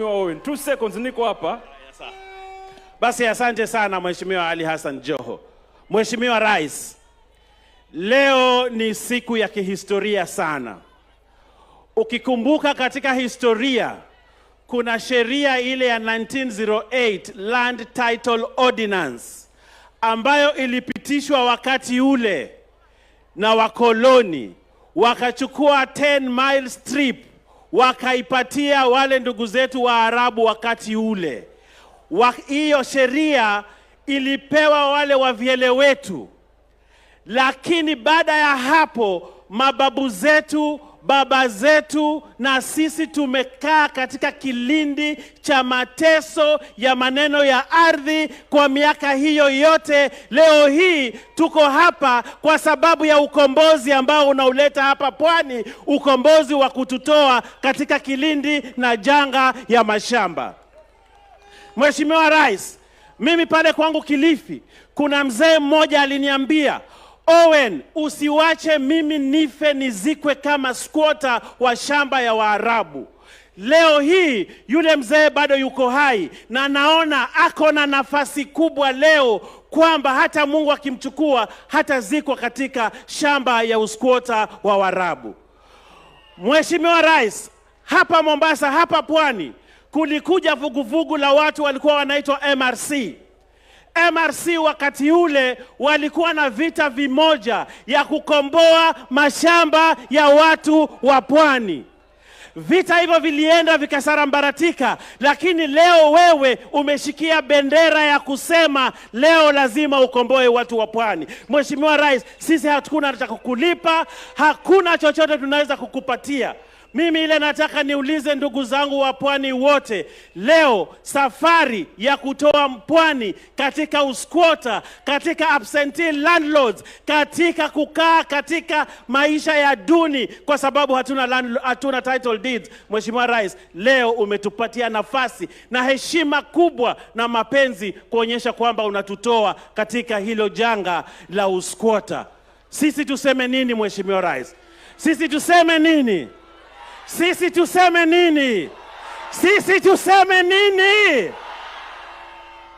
Owen, 2 seconds niko hapa. Basi asante sana Mheshimiwa Ali Hassan Joho. Mheshimiwa Rais, leo ni siku ya kihistoria sana. Ukikumbuka katika historia kuna sheria ile ya 1908 Land Title Ordinance ambayo ilipitishwa wakati ule na wakoloni, wakachukua 10 mile strip wakaipatia wale ndugu zetu wa Arabu wakati ule. Hiyo sheria ilipewa wale wavyele wetu, lakini baada ya hapo mababu zetu, baba zetu na sisi tumekaa katika kilindi cha mateso ya maneno ya ardhi kwa miaka hiyo yote. Leo hii tuko hapa kwa sababu ya ukombozi ambao unauleta hapa Pwani, ukombozi wa kututoa katika kilindi na janga ya mashamba. Mheshimiwa Rais, mimi pale kwangu Kilifi kuna mzee mmoja aliniambia, Owen, usiwache mimi nife nizikwe kama squatter wa shamba ya Waarabu. Leo hii yule mzee bado yuko hai na naona ako na nafasi kubwa leo kwamba hata Mungu akimchukua hatazikwa katika shamba ya usquatter wa Waarabu. Mheshimiwa Rais, hapa Mombasa, hapa Pwani, kulikuja vuguvugu la watu walikuwa wanaitwa MRC. MRC wakati ule walikuwa na vita vimoja ya kukomboa mashamba ya watu wa Pwani. Vita hivyo vilienda vikasarambaratika, lakini leo wewe umeshikia bendera ya kusema leo lazima ukomboe watu wa Pwani. Mheshimiwa Rais, sisi hatuna cha kukulipa, hakuna chochote tunaweza kukupatia. Mimi ile nataka niulize ndugu zangu wa Pwani wote, leo safari ya kutoa Pwani katika usquatter, katika absentee landlords, katika kukaa katika maisha ya duni kwa sababu hatuna title deeds. Mheshimiwa Rais, leo umetupatia nafasi na heshima kubwa na mapenzi kuonyesha kwamba unatutoa katika hilo janga la usquatter. Sisi tuseme nini Mheshimiwa Rais? Sisi tuseme nini? Sisi tuseme nini? Sisi tuseme nini?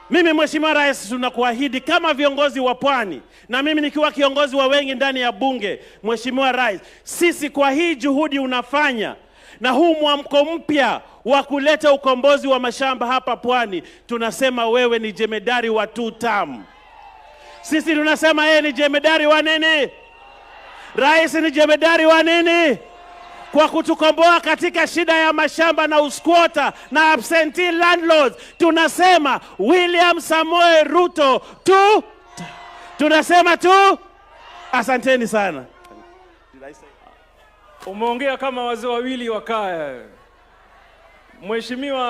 Mimi Mheshimiwa Rais, tunakuahidi kama viongozi wa Pwani na mimi nikiwa kiongozi wa wengi ndani ya bunge, Mheshimiwa Rais, sisi kwa hii juhudi unafanya na huu mwamko mpya wa kuleta ukombozi wa mashamba hapa Pwani, tunasema wewe ni jemedari wa 2 term. Sisi tunasema yeye ni jemedari wa nini? Rais ni jemedari wa nini? Kwa kutukomboa katika shida ya mashamba na usquatter na absentee landlords. Tunasema William Samoei Ruto tu. Tunasema tu. Asanteni sana. Umeongea kama wazee wawili wa kaya. Mheshimiwa